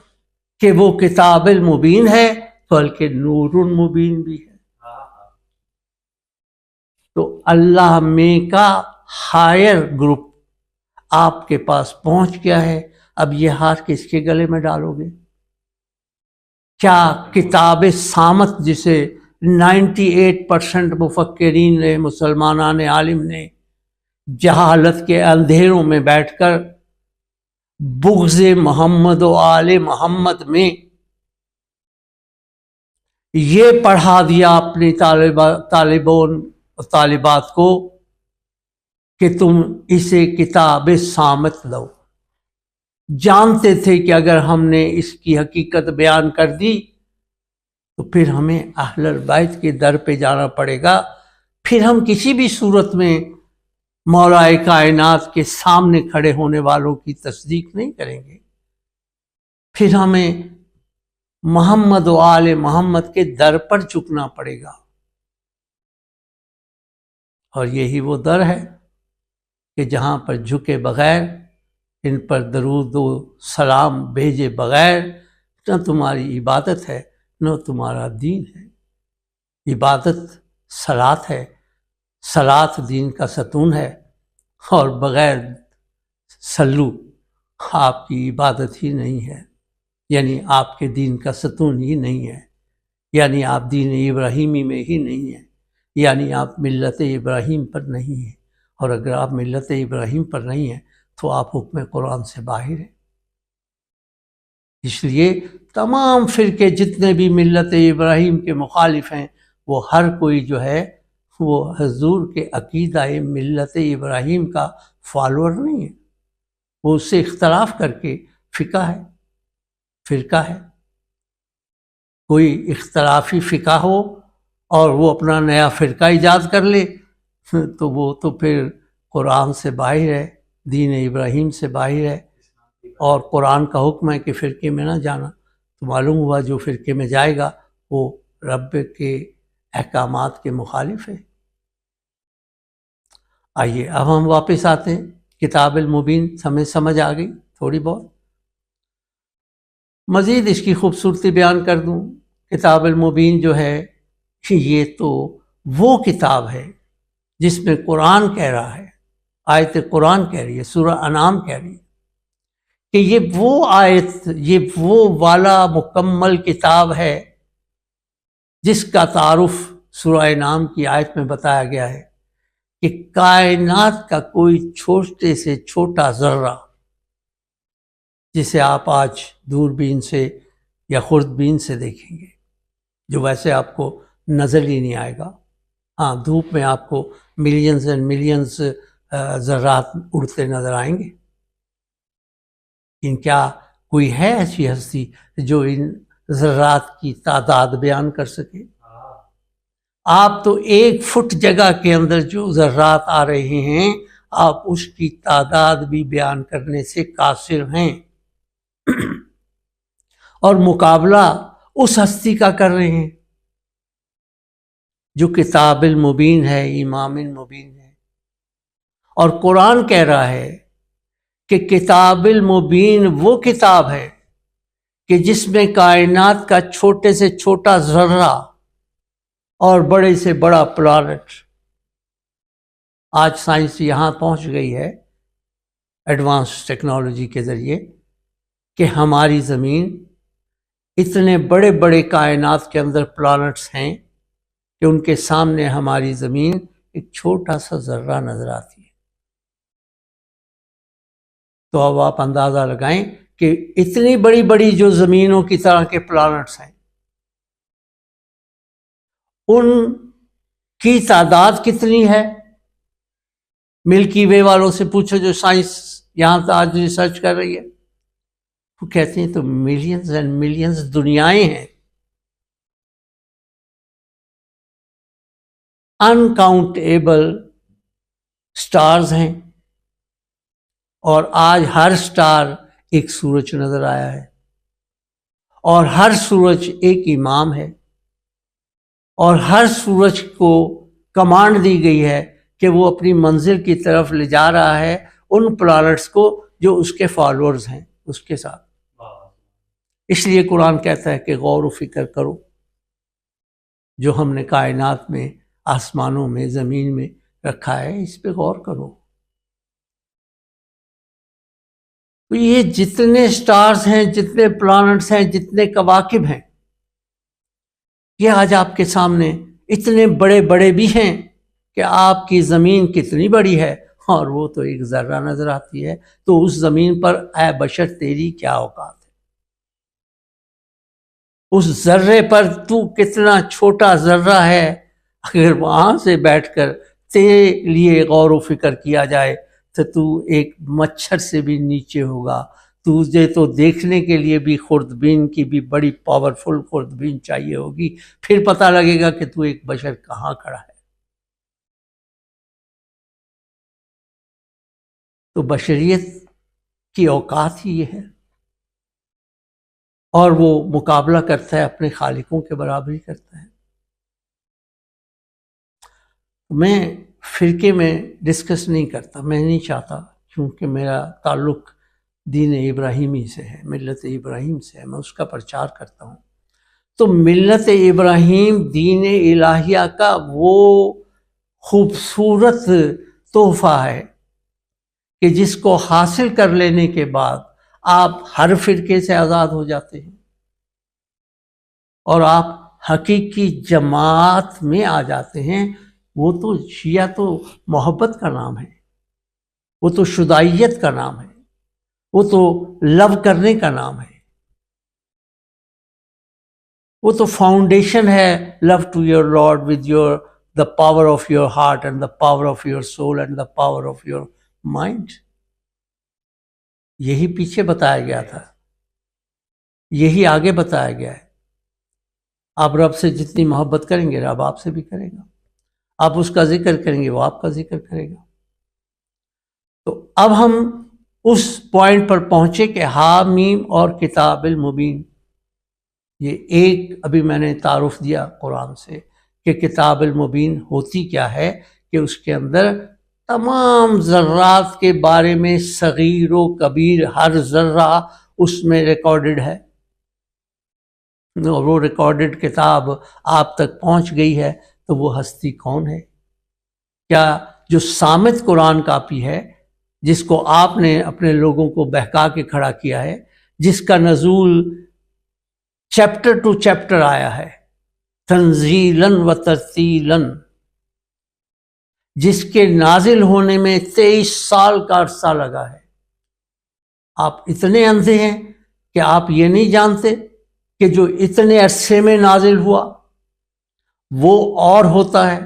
کہ وہ کتاب المبین ہے بلکہ نور مبین بھی ہے۔ تو اللہ میں کا ہائر گروپ آپ کے پاس پہنچ گیا ہے، اب یہ ہاتھ کس کے گلے میں ڈالو گے؟ کیا کتاب صامت، جسے 98% مفکرین نے، مسلمانان عالم نے جہالت کے اندھیروں میں بیٹھ کر بغض محمد و آل محمد میں یہ پڑھا دیا اپنی طالبون اور طالبات کو کہ تم اسے کتاب صامت لو، جانتے تھے کہ اگر ہم نے اس کی حقیقت بیان کر دی تو پھر ہمیں اہل البیت کے در پہ جانا پڑے گا، پھر ہم کسی بھی صورت میں مولا کائنات کے سامنے کھڑے ہونے والوں کی تصدیق نہیں کریں گے، پھر ہمیں محمد و آل محمد کے در پر جھکنا پڑے گا۔ اور یہی وہ در ہے کہ جہاں پر جھکے بغیر، ان پر درود و سلام بھیجے بغیر نہ تمہاری عبادت ہے نہ تمہارا دین ہے۔ عبادت صلاۃ ہے، صلاۃ دین کا ستون ہے، اور بغیر سلو آپ کی عبادت ہی نہیں ہے، یعنی آپ کے دین کا ستون ہی نہیں ہے، یعنی آپ دین ابراہیمی میں ہی نہیں ہیں، یعنی آپ ملت ابراہیم پر نہیں ہیں، اور اگر آپ ملت ابراہیم پر نہیں ہیں تو آپ حکم قرآن سے باہر ہیں۔ اس لیے تمام فرقے جتنے بھی ملت ابراہیم کے مخالف ہیں، وہ ہر کوئی جو ہے وہ حضور کے عقیدہ ملت ابراہیم کا فالوور نہیں ہے، وہ اس سے اختلاف کر کے فرقہ ہے۔ کوئی اختلافی فقہ ہو اور وہ اپنا نیا فرقہ ایجاد کر لے تو وہ تو پھر قرآن سے باہر ہے، دین ابراہیم سے باہر ہے، اور قرآن کا حکم ہے کہ فرقے میں نہ جانا، تو معلوم ہوا جو فرقے میں جائے گا وہ رب کے احکامات کے مخالف ہے۔ آئیے اب ہم واپس آتے ہیں، کتاب المبین ہمیں سمجھ آ گئی تھوڑی بہت، مزید اس کی خوبصورتی بیان کر دوں۔ کتاب المبین جو ہے یہ تو وہ کتاب ہے جس میں قرآن کہہ رہا ہے، آیت قرآن کہہ رہی ہے، سورہ انعام کہہ رہی ہے کہ یہ وہ آیت، یہ وہ والا مکمل کتاب ہے جس کا تعارف سورہ انعام کی آیت میں بتایا گیا ہے کہ کائنات کا کوئی چھوٹے سے چھوٹا ذرہ جسے آپ آج دوربین سے یا خوردبین سے دیکھیں گے، جو ویسے آپ کو نظر ہی نہیں آئے گا، ہاں دھوپ میں آپ کو ملینز اینڈ ملینز ذرات اڑتے نظر آئیں گے، لیکن کیا کوئی ہے ایسی ہستی جو ان ذرات کی تعداد بیان کر سکے؟ آپ تو 1 فٹ جگہ کے اندر جو ذرات آ رہے ہیں آپ اس کی تعداد بھی بیان کرنے سے قاصر ہیں، اور مقابلہ اس ہستی کا کر رہے ہیں جو کتاب المبین ہے، امام المبین ہے۔ اور قرآن کہہ رہا ہے کہ کتاب المبین وہ کتاب ہے کہ جس میں کائنات کا چھوٹے سے چھوٹا ذرہ اور بڑے سے بڑا پلانٹ، آج سائنس یہاں پہنچ گئی ہے ایڈوانس ٹیکنالوجی کے ذریعے کہ ہماری زمین، اتنے بڑے بڑے کائنات کے اندر پلانٹس ہیں کہ ان کے سامنے ہماری زمین ایک چھوٹا سا ذرہ نظر آتی ہے۔ تو اب آپ اندازہ لگائیں کہ اتنی بڑی بڑی جو زمینوں کی طرح کے پلانٹس ہیں ان کی تعداد کتنی ہے؟ ملکی وے والوں سے پوچھو جو سائنس یہاں تک آج ریسرچ کر رہی ہے، وہ کہتے ہیں تو ملینز اینڈ ملینز دنیایں ہیں، انکاؤنٹیبل سٹارز ہیں، اور آج ہر سٹار ایک سورج نظر آیا ہے، اور ہر سورج ایک امام ہے، اور ہر سورج کو کمانڈ دی گئی ہے کہ وہ اپنی منزل کی طرف لے جا رہا ہے ان پلانٹس کو جو اس کے فالوورز ہیں اس کے ساتھ۔ اس لیے قرآن کہتا ہے کہ غور و فکر کرو، جو ہم نے کائنات میں، آسمانوں میں، زمین میں رکھا ہے اس پہ غور کرو۔ تو یہ جتنے سٹارز ہیں، جتنے پلانٹس ہیں، جتنے کواکب ہیں، یہ آج آپ کے سامنے اتنے بڑے بڑے بھی ہیں کہ آپ کی زمین کتنی بڑی ہے اور وہ تو ایک ذرہ نظر آتی ہے، تو اس زمین پر اے بشر تیری کیا اوقات ہے؟ اس ذرے پر تو کتنا چھوٹا ذرہ ہے، اگر وہاں سے بیٹھ کر تیرے لیے غور و فکر کیا جائے تو ایک مچھر سے بھی نیچے ہوگا۔ تجھے تو دیکھنے کے لیے بھی خوردبین کی بھی بڑی پاورفل خوردبین چاہیے ہوگی، پھر پتہ لگے گا کہ تو ایک بشر کہاں کھڑا ہے۔ تو بشریت کی اوقات ہی یہ ہے، اور وہ مقابلہ کرتا ہے، اپنے خالقوں کے برابری کرتا ہے۔ میں فرقے میں ڈسکس نہیں کرتا، میں نہیں چاہتا، کیونکہ میرا تعلق دین ابراہیمی سے ہے، ملت ابراہیم سے ہے، میں اس کا پرچار کرتا ہوں۔ تو ملت ابراہیم دین الہیہ کا وہ خوبصورت تحفہ ہے کہ جس کو حاصل کر لینے کے بعد آپ ہر فرقے سے آزاد ہو جاتے ہیں اور آپ حقیقی جماعت میں آ جاتے ہیں۔ وہ تو شیعہ تو محبت کا نام ہے، وہ تو شدائیت کا نام ہے، وہ تو لو کرنے کا نام ہے، وہ تو فاؤنڈیشن ہے، love to your lord with your the power of your heart and the power of your soul and the power of your mind. یہی پیچھے بتایا گیا تھا، یہی آگے بتایا گیا ہے۔ آپ رب سے جتنی محبت کریں گے رب آپ سے بھی کرے گا، آپ اس کا ذکر کریں گے وہ آپ کا ذکر کرے گا۔ تو اب ہم اس پوائنٹ پر پہنچے کہ حامیم اور کتاب المبین، یہ ایک ابھی میں نے تعارف دیا قرآن سے کہ کتاب المبین ہوتی کیا ہے، کہ اس کے اندر تمام ذرات کے بارے میں صغیر و کبیر ہر ذرہ اس میں ریکارڈڈ ہے، اور وہ ریکارڈڈ کتاب آپ تک پہنچ گئی ہے، تو وہ ہستی کون ہے؟ کیا جو صامت قرآن کاپی ہے، جس کو آپ نے اپنے لوگوں کو بہکا کے کھڑا کیا ہے، جس کا نزول چیپٹر ٹو چیپٹر آیا ہے، تنزیلاً و ترتیلاً، جس کے نازل ہونے میں 23 سال کا عرصہ لگا ہے، آپ اتنے اندھے ہیں کہ آپ یہ نہیں جانتے کہ جو اتنے عرصے میں نازل ہوا وہ اور ہوتا ہے،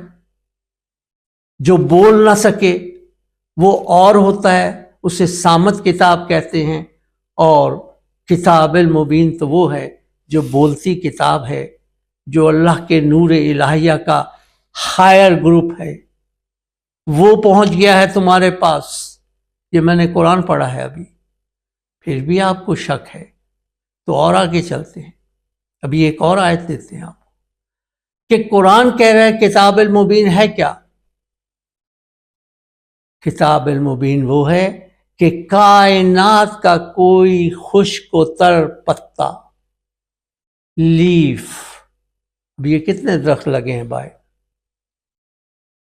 جو بول نہ سکے وہ اور ہوتا ہے، اسے صامت کتاب کہتے ہیں، اور کتاب المبین تو وہ ہے جو بولتی کتاب ہے، جو اللہ کے نور الہیہ کا ہائر گروپ ہے، وہ پہنچ گیا ہے تمہارے پاس۔ یہ میں نے قرآن پڑھا ہے ابھی، پھر بھی آپ کو شک ہے تو اور آگے چلتے ہیں، ابھی ایک اور آیت دیتے ہیں آپ کہ قرآن کہہ رہا ہے کتاب المبین ہے کیا؟ کتاب المبین وہ ہے کہ کائنات کا کوئی خشک و تر پتا، لیف، اب یہ کتنے درخت لگے ہیں بھائی،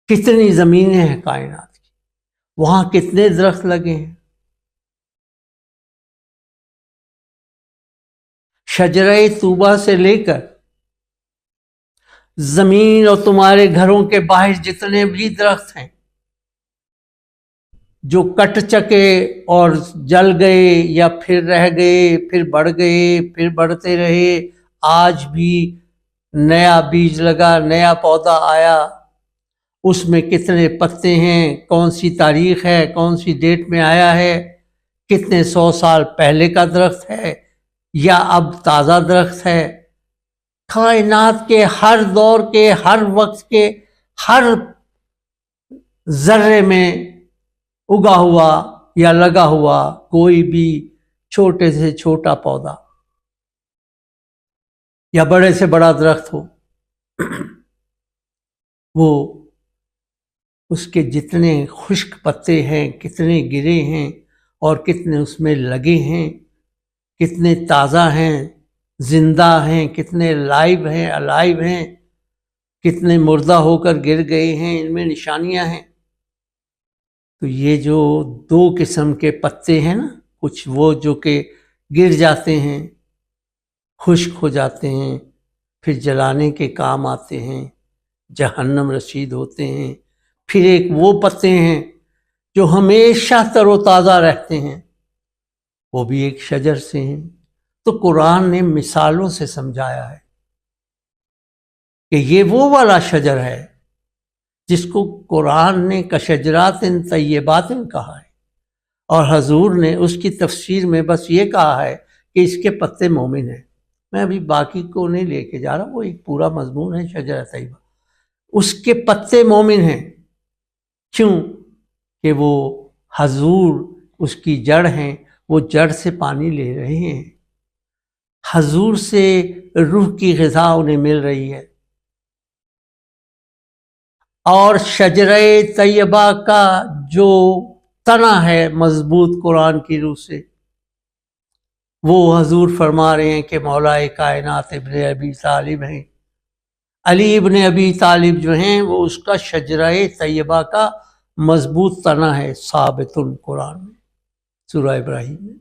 کتنی زمینیں ہیں کائنات کی، وہاں کتنے درخت لگے ہیں، شجرہ طوبہ سے لے کر زمین اور تمہارے گھروں کے باہر جتنے بھی درخت ہیں جو کٹ چکے اور جل گئے یا پھر رہ گئے، پھر بڑھ گئے، پھر بڑھتے رہے، آج بھی نیا بیج لگا، نیا پودا آیا، اس میں کتنے پتے ہیں، کون سی تاریخ ہے، کون سی ڈیٹ میں آیا ہے، کتنے 100 سال پہلے کا درخت ہے یا اب تازہ درخت ہے، کائنات کے ہر دور کے، ہر وقت کے، ہر ذرے میں اگا ہوا یا لگا ہوا کوئی بھی چھوٹے سے چھوٹا پودا یا بڑے سے بڑا درخت ہو، وہ اس کے جتنے خشک پتے ہیں، کتنے گرے ہیں اور کتنے اس میں لگے ہیں، کتنے تازہ ہیں، زندہ ہیں، کتنے لائیو ہیں، الائیو ہیں، کتنے مردہ ہو کر گر گئے ہیں، ان میں نشانیاں ہیں۔ تو یہ جو 2 قسم کے پتے ہیں نا، کچھ وہ جو کہ گر جاتے ہیں، خشک ہو جاتے ہیں، پھر جلانے کے کام آتے ہیں، جہنم رسید ہوتے ہیں، پھر ایک وہ پتے ہیں جو ہمیشہ تر و تازہ رہتے ہیں، وہ بھی ایک شجر سے ہیں۔ تو قرآن نے مثالوں سے سمجھایا ہے کہ یہ وہ والا شجر ہے جس کو قرآن نے کشجرات طیبات کہا ہے، اور حضور نے اس کی تفسیر میں بس یہ کہا ہے کہ اس کے پتے مومن ہیں۔ میں ابھی باقی کو نہیں لے کے جا رہا، وہ ایک پورا مضمون ہے شجرہ طیبہ، اس کے پتے مومن ہیں، کیوں کہ وہ حضور اس کی جڑ ہیں، وہ جڑ سے پانی لے رہے ہیں، حضور سے روح کی غذا انہیں مل رہی ہے، اور شجرہ طیبہ کا جو تنا ہے مضبوط قرآن کی روح سے، وہ حضور فرما رہے ہیں کہ مولا کائنات ابن ابی طالب ہیں، علی ابن ابی طالب جو ہیں وہ اس کا شجرہ طیبہ کا مضبوط تنا ہے، ثابت قرآن میں سورہ ابراہیم میں۔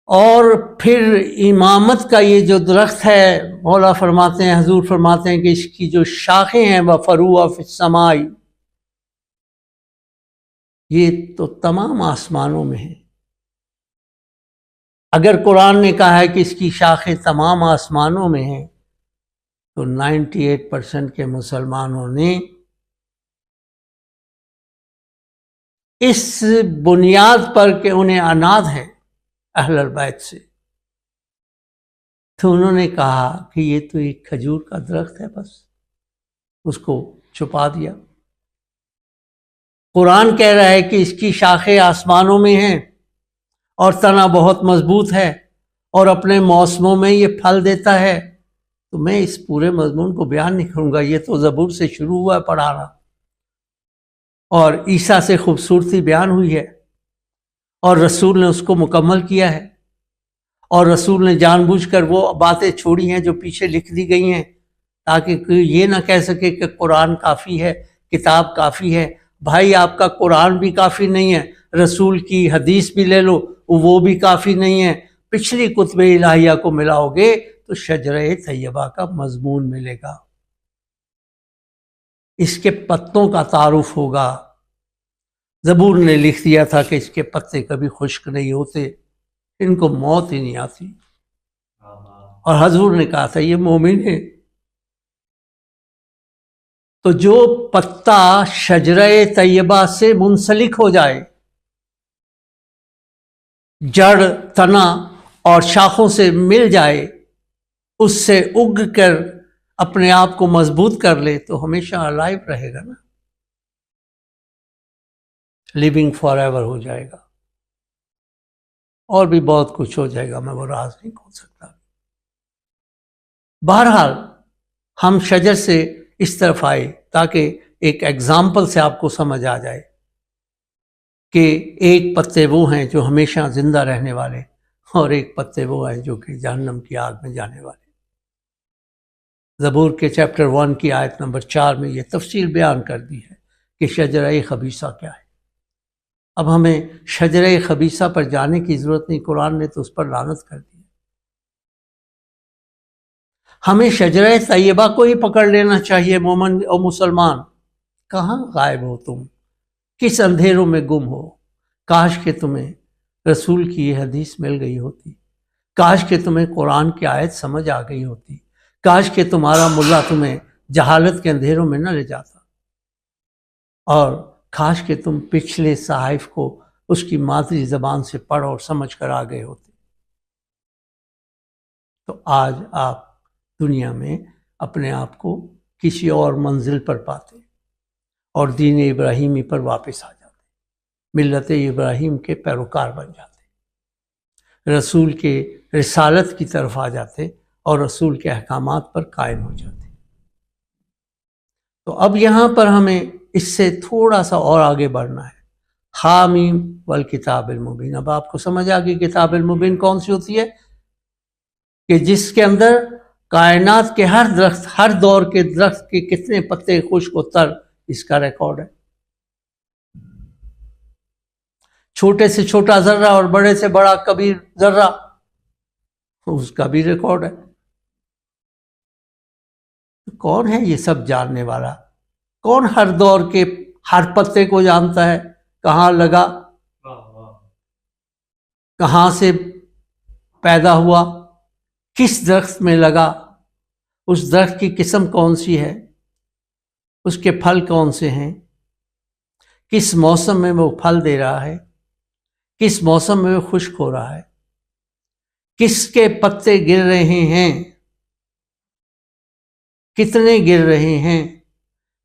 اور پھر امامت کا یہ جو درخت ہے، مولا فرماتے ہیں، حضور فرماتے ہیں کہ اس کی جو شاخیں ہیں وَفَرُوعَ فِي السَّمَاءِ، یہ تو تمام آسمانوں میں ہیں۔ اگر قرآن نے کہا ہے کہ اس کی شاخیں تمام آسمانوں میں ہیں، تو 98% کے مسلمانوں نے اس بنیاد پر کہ انہیں عناد ہے اہل البیت سے، تو انہوں نے کہا کہ یہ تو ایک کھجور کا درخت ہے، بس اس کو چھپا دیا۔ قرآن کہہ رہا ہے کہ اس کی شاخیں آسمانوں میں ہیں اور تنا بہت مضبوط ہے اور اپنے موسموں میں یہ پھل دیتا ہے، تو میں اس پورے مضمون کو بیان نہیں کروں گا، یہ تو زبور سے شروع ہوا ہے پڑھانا۔ اور عیسیٰ سے خوبصورتی بیان ہوئی ہے اور رسول نے اس کو مکمل کیا ہے، اور رسول نے جان بوجھ کر وہ باتیں چھوڑی ہیں جو پیچھے لکھ دی گئی ہیں تاکہ کوئی یہ نہ کہہ سکے کہ قرآن کافی ہے، کتاب کافی ہے۔ بھائی آپ کا قرآن بھی کافی نہیں ہے، رسول کی حدیث بھی لے لو وہ بھی کافی نہیں ہے، پچھلی کتب الہیہ کو ملاؤ گے تو شجرہ طیبہ کا مضمون ملے گا، اس کے پتوں کا تعارف ہوگا۔ زبور نے لکھ دیا تھا کہ اس کے پتے کبھی خشک نہیں ہوتے، ان کو موت ہی نہیں آتی، اور حضور نے کہا تھا یہ مومن ہے۔ تو جو پتا شجرہ طیبہ سے منسلک ہو جائے، جڑ، تنا اور شاخوں سے مل جائے، اس سے اگ کر اپنے آپ کو مضبوط کر لے تو ہمیشہ الائیو رہے گا نا، لیونگ فار ایور ہو جائے گا، اور بھی بہت کچھ ہو جائے گا، میں وہ راز نہیں کھول سکتا۔ بہرحال ہم شجر سے اس طرف آئے تاکہ ایک ایگزامپل سے آپ کو سمجھ آ جائے کہ ایک پتے وہ ہیں جو ہمیشہ زندہ رہنے والے، اور ایک پتے وہ ہیں جو کہ جہنم کی آگ میں جانے والے۔ زبور کے چیپٹر 1 کی آیت نمبر 4 میں یہ تفصیل بیان کر دی ہے کہ شجرہ خبیثہ کیا ہے۔ اب ہمیں شجرہ خبیثہ پر جانے کی ضرورت نہیں، قرآن نے تو اس پر لعنت کر دی۔ ہمیں شجرہ طیبہ کو ہی پکڑ لینا چاہیے۔ مومن اور مسلمان، کہاں غائب ہو تم، کس اندھیروں میں گم ہو؟ کاش کہ تمہیں رسول کی یہ حدیث مل گئی ہوتی، کاش کہ تمہیں قرآن کی آیت سمجھ آ گئی ہوتی، کاش کہ تمہارا ملا تمہیں جہالت کے اندھیروں میں نہ لے جاتا، اور کاش کہ تم پچھلے صحائف کو اس کی مادری زبان سے پڑھ اور سمجھ کر آ گئے ہوتے۔ تو آج آپ دنیا میں اپنے آپ کو کسی اور منزل پر پاتے اور دین ابراہیمی پر واپس آ جاتے، ملت ابراہیم کے پیروکار بن جاتے، رسول کے رسالت کی طرف آ جاتے اور رسول کے احکامات پر قائم ہو جاتے۔ تو اب یہاں پر ہمیں اس سے تھوڑا سا اور آگے بڑھنا ہے۔ حامیم والکتاب المبین، اب آپ کو سمجھ آ گئی کتاب المبین کون سی ہوتی ہے؟ کہ جس کے اندر کائنات کے ہر درخت، ہر دور کے درخت کے کتنے پتے خشک و تر، اس کا ریکارڈ ہے۔ چھوٹے سے چھوٹا ذرہ اور بڑے سے بڑا کبیر ذرہ، اس کا بھی ریکارڈ ہے۔ کون ہے یہ سب جاننے والا؟ کون ہر دور کے ہر پتے کو جانتا ہے؟ کہاں لگا، کہاں سے پیدا ہوا، کس درخت میں لگا، اس درخت کی قسم کون سی ہے، اس کے پھل کون سے ہیں، کس موسم میں وہ پھل دے رہا ہے، کس موسم میں وہ خشک ہو رہا ہے، کس کے پتے گر رہے ہیں، کتنے گر رہے ہیں،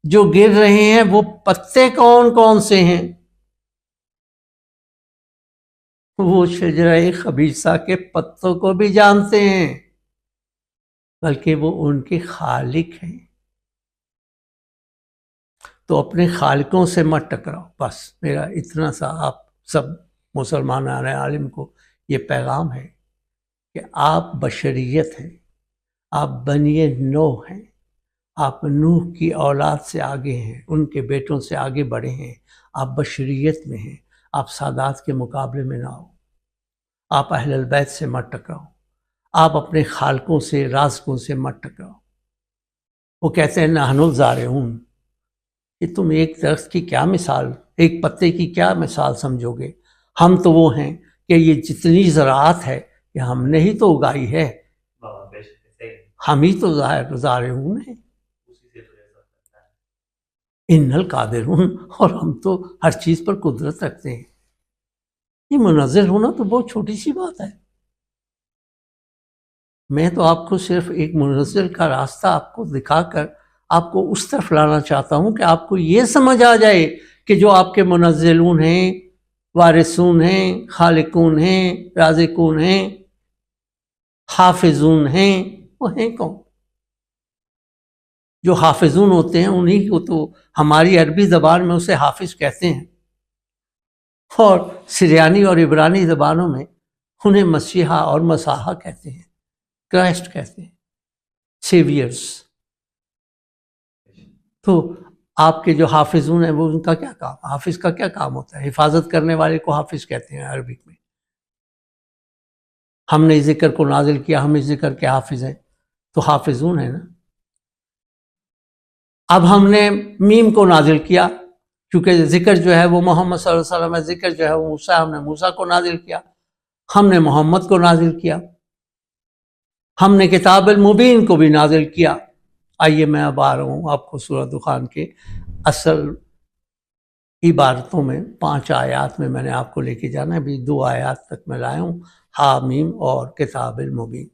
جو گر رہے ہیں وہ پتے کون کون سے ہیں۔ وہ شجرہ خبیثہ کے پتوں کو بھی جانتے ہیں، بلکہ وہ ان کے خالق ہیں۔ تو اپنے خالقوں سے مت ٹکراؤ، بس میرا اتنا سا آپ سب مسلمان عالم کو یہ پیغام ہے کہ آپ بشریت ہیں، آپ بنی نوح ہیں، آپ نوح کی اولاد سے آگے ہیں، ان کے بیٹوں سے آگے بڑھے ہیں، آپ بشریت میں ہیں، آپ سادات کے مقابلے میں نہ ہو، آپ اہل البیت سے مت ٹکراؤ، آپ اپنے خالقوں سے، رازقوں سے مت ٹکراؤ۔ وہ کہتے ہیں نحن الزارعون، کہ تم ایک درخت کی کیا مثال، ایک پتے کی کیا مثال سمجھو گے؟ ہم تو وہ ہیں کہ یہ جتنی زراعت ہے یہ ہم نے ہی تو اگائی ہے، ہم ہی تو زارعون ہیں، ان القادرون، اور ہم تو ہر چیز پر قدرت رکھتے ہیں۔ یہ منزل ہونا تو بہت چھوٹی سی بات ہے۔ میں تو آپ کو صرف ایک منزل کا راستہ آپ کو دکھا کر آپ کو اس طرف لانا چاہتا ہوں کہ آپ کو یہ سمجھ آ جائے کہ جو آپ کے منزلون ہیں، وارثون ہیں، خالقون ہیں، رازقون ہیں، حافظون ہیں، وہ ہیں کون؟ جو حافظون ہوتے ہیں انہیں کو تو ہماری عربی زبان میں اسے حافظ کہتے ہیں، اور سریانی اور عبرانی زبانوں میں انہیں مسیحا اور مسیحا کہتے ہیں، کرائسٹ کہتے ہیں، سیویئرس۔ تو آپ کے جو حافظون ہیں وہ ان کا کیا کام، حافظ کا کیا کام ہوتا ہے؟ حفاظت کرنے والے کو حافظ کہتے ہیں عربک میں۔ ہم نے ذکر کو نازل کیا، ہم اس ذکر کے حافظ ہیں، تو حافظون ہیں نا۔ اب ہم نے میم کو نازل کیا، کیونکہ ذکر جو ہے وہ محمد صلی اللہ علیہ وسلم ہے، ذکر جو ہے وہ موسیٰ، ہم نے موسیٰ کو نازل کیا، ہم نے محمد کو نازل کیا، ہم نے کتاب المبین کو بھی نازل کیا۔ آئیے میں اب آ رہا ہوں آپ کو سورہ دخان کے اصل عبارتوں میں، 5 آیات میں نے آپ کو لے کے جانا ہے، ابھی 2 آیات تک میں لایا ہوں، حامیم اور کتاب المبین۔